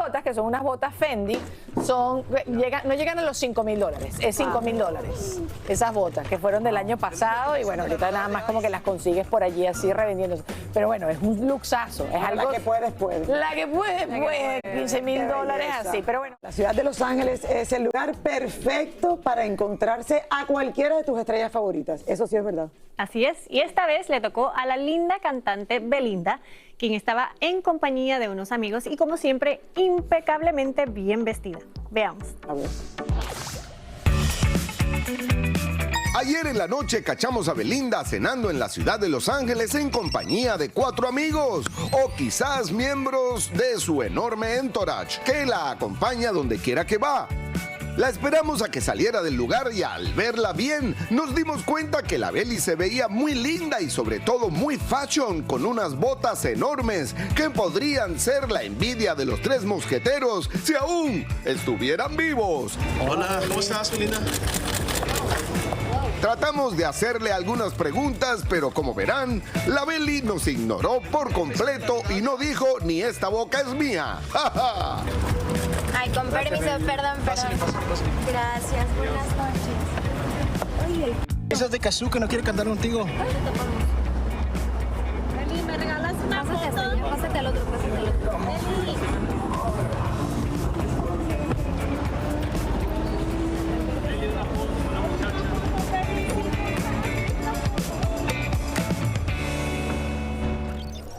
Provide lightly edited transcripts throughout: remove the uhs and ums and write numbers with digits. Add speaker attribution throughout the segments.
Speaker 1: botas, que son unas botas Fendi, no llegan a los $5.000, es $5.000. Esas botas que fueron del año pasado y bueno, ahorita nada más como que las consigues por allí así revendiéndose. Pero bueno, es un luxazo, es algo...
Speaker 2: La que puedes, puede.
Speaker 1: La que puede, $15.000 así, pero bueno.
Speaker 2: La ciudad de Los Ángeles es el lugar perfecto para encontrarse a cualquiera de tus estrellas favoritas. Eso sí es verdad.
Speaker 3: Así es, y esta vez le tocó a la linda cantante Belinda, quien estaba en compañía de unos amigos y como siempre, impecablemente bien vestida. Veamos.
Speaker 2: A ver.
Speaker 4: Ayer en la noche cachamos a Belinda cenando en la ciudad de Los Ángeles en compañía de 4 amigos, o quizás miembros de su enorme entourage, que la acompaña donde quiera que va. La esperamos a que saliera del lugar y al verla bien, nos dimos cuenta que la Beli se veía muy linda y sobre todo muy fashion, con unas botas enormes que podrían ser la envidia de los 3 mosqueteros si aún estuvieran vivos.
Speaker 5: Hola, ¿cómo estás, Belinda?
Speaker 4: Tratamos de hacerle algunas preguntas, pero como verán, la Beli nos ignoró por completo y no dijo ni esta boca es mía. ¡Ja, ja!
Speaker 6: Ay, con permiso, perdón. Gracias, buenas noches.
Speaker 5: Esa es de Kazoo que no quiere cantar contigo.
Speaker 6: Eli, ¿me regalas una foto? Pásate al otro. Eli.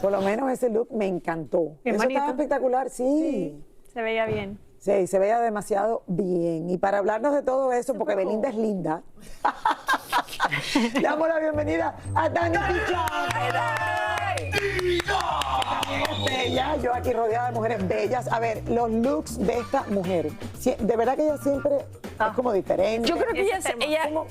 Speaker 2: Por lo menos ese look me encantó.
Speaker 3: Bien
Speaker 2: Eso
Speaker 3: bonito.
Speaker 2: estaba espectacular, sí.
Speaker 3: Se veía bien.
Speaker 2: Sí, se veía demasiado bien. Y para hablarnos de todo eso, porque Belinda es linda, le damos la bienvenida a Dani Pichón. Bella, yo aquí rodeada de mujeres bellas. A ver, los looks de esta mujer, de verdad que ella siempre es como diferente.
Speaker 1: Yo creo que ella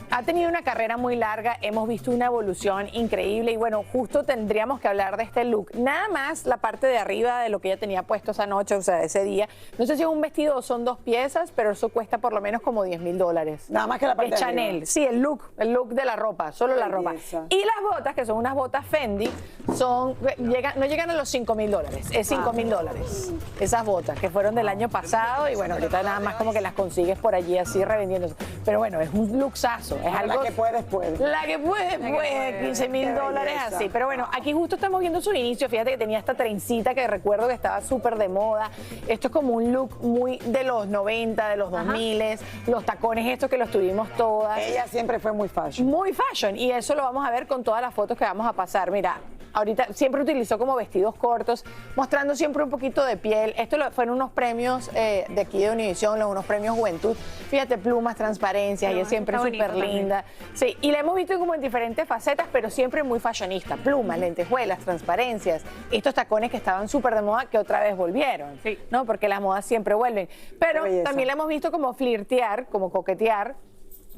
Speaker 1: ha tenido una carrera muy larga, hemos visto una evolución increíble y bueno, justo tendríamos que hablar de este look. Nada más la parte de arriba de lo que ella tenía puesto esa noche, o sea, ese día. No sé si es un vestido o son 2 piezas, pero eso cuesta por lo menos como $10.000.
Speaker 2: Nada más que la parte
Speaker 1: de
Speaker 2: de
Speaker 1: Chanel.
Speaker 2: arriba.
Speaker 1: Sí, el look de la ropa, solo la ropa.
Speaker 2: Belleza.
Speaker 1: Y las botas, que son unas botas Fendi, no llegan a los $5.000, es $5.000. Esas botas que fueron del año pasado y bueno, ahorita nada más como que las consigues por allí así revendiéndose. Pero bueno, es un luxazo, es algo...
Speaker 2: La que puedes, puede.
Speaker 1: La que puede, $15.000 así. Pero bueno, aquí justo estamos viendo su inicio. Fíjate que tenía esta trencita que recuerdo que estaba súper de moda. Esto es como un look muy de los 90, de los 2000, los tacones estos que los tuvimos todas.
Speaker 2: Ella siempre fue muy fashion.
Speaker 1: Muy fashion, y eso lo vamos a ver con todas las fotos que vamos a pasar. Mira, ahorita siempre utilizó como vestidos cortos, mostrando siempre un poquito de piel. Esto fueron unos premios de aquí de Univision, unos premios Juventud. Fíjate, plumas, transparencias, ella siempre es súper linda. Sí, y la hemos visto como en diferentes facetas, pero siempre muy fashionista. Plumas, lentejuelas, transparencias, estos tacones que estaban súper de moda que otra vez volvieron, ¿no? Porque las modas siempre vuelven. Pero también la hemos visto como flirtear, como coquetear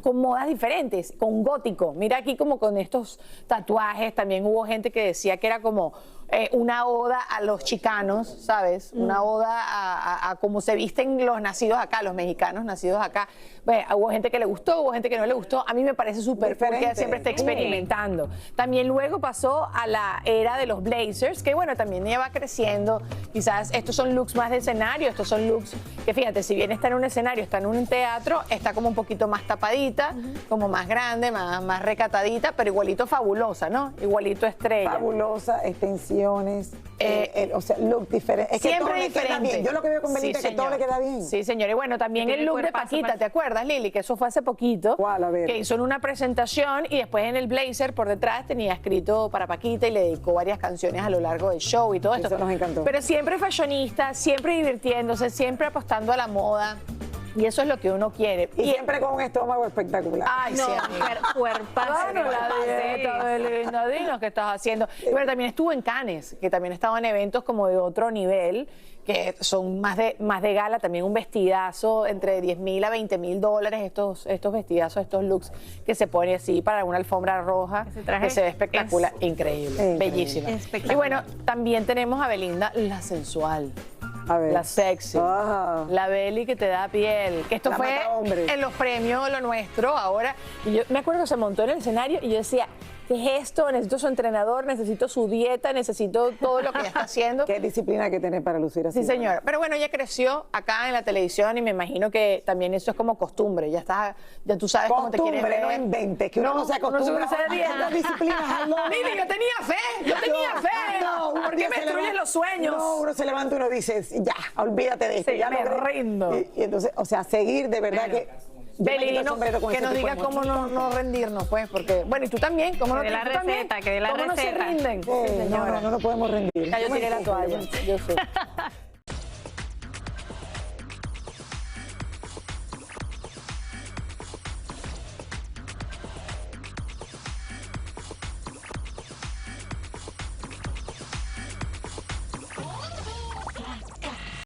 Speaker 1: con modas diferentes, con gótico. Mira aquí como con estos tatuajes, también hubo gente que decía que era como una oda a los chicanos, ¿sabes? Una oda a cómo se visten los nacidos acá, los mexicanos nacidos acá. Bueno, hubo gente que le gustó, hubo gente que no le gustó. A mí me parece súper cool que ella siempre está experimentando. También luego pasó a la era de los blazers, que bueno, también ella va creciendo. Quizás estos son looks más de escenario, estos son looks que fíjate, si bien está en un escenario, está en un teatro, está como un poquito más tapadita, como más grande, más recatadita, pero igualito fabulosa, ¿no? Igualito estrella.
Speaker 2: Fabulosa, extensiones, o sea, look diferente. Es que
Speaker 1: siempre
Speaker 2: todo le
Speaker 1: diferente.
Speaker 2: queda bien. Yo lo que veo con Belinda es que todo le queda bien.
Speaker 1: Sí, señor. Y bueno, también el look de Paquita, ¿te acuerdas, Lili? Que eso fue hace poquito.
Speaker 2: ¿Cuál? A ver.
Speaker 1: Que hizo en una presentación y después en el blazer por detrás tenía escrito para Paquita y le dedicó varias canciones a lo largo del show y todo esto.
Speaker 2: Eso nos encantó.
Speaker 1: Pero siempre fashionista, siempre divirtiéndose, siempre apostando a la moda. Y eso es lo que uno quiere.
Speaker 2: Y siempre con un estómago espectacular.
Speaker 1: Ay,
Speaker 3: No,
Speaker 1: sí, amiga.
Speaker 3: cuerpazo.
Speaker 1: Claro, la dieta, Belinda, dinos qué estás haciendo. Y bueno, también estuvo en Cannes, que también estaba en eventos como de otro nivel, que son más de gala, también un vestidazo entre $10.000 a $20.000, estos vestidazos, estos looks que se pone así para una alfombra roja, que se ve espectacular, increíble, bellísima. Y bueno, también tenemos a Belinda, la sensual.
Speaker 2: A ver.
Speaker 1: La sexy, la Beli que te da piel, que esto
Speaker 2: La
Speaker 1: fue
Speaker 2: mata hombre.
Speaker 1: en los premios Lo Nuestro ahora, y yo me acuerdo que se montó en el escenario y yo decía, ¿qué es esto? Necesito su entrenador, necesito su dieta, necesito todo lo que ella está haciendo.
Speaker 2: Qué disciplina hay que tener para lucir así.
Speaker 1: Sí, señora. Pero bueno, ella creció acá en la televisión y me imagino que también eso es como costumbre. Ya tú sabes cómo te quieres
Speaker 2: Costumbre,
Speaker 1: ver.
Speaker 2: no inventes, que uno no se acostumbra
Speaker 1: a
Speaker 2: a disciplinas.
Speaker 1: Mire, yo tenía fe, yo tenía fe.
Speaker 2: No, uno
Speaker 1: ¿Por qué me destruyes los sueños?
Speaker 2: No, uno se levanta y uno dice, ya, olvídate de esto.
Speaker 1: Sí,
Speaker 2: ya
Speaker 1: me
Speaker 2: logré.
Speaker 1: rindo.
Speaker 2: Y entonces, o sea, seguir de verdad que... yo me quito el
Speaker 1: Beli,
Speaker 2: sombrero con
Speaker 1: que
Speaker 2: ese
Speaker 1: nos
Speaker 2: tipo
Speaker 1: diga
Speaker 2: de
Speaker 1: cómo
Speaker 2: muchachos.
Speaker 1: no rendirnos, pues, porque, bueno, y tú también, ¿cómo
Speaker 3: Que
Speaker 1: no
Speaker 3: dé la
Speaker 1: tú también?
Speaker 3: receta, que dé la
Speaker 1: ¿Cómo no se
Speaker 3: receta.
Speaker 1: rinden? Sí,
Speaker 2: No,
Speaker 1: señora.
Speaker 2: no nos podemos rendir.
Speaker 1: Ya yo tiré la toalla, yo sé.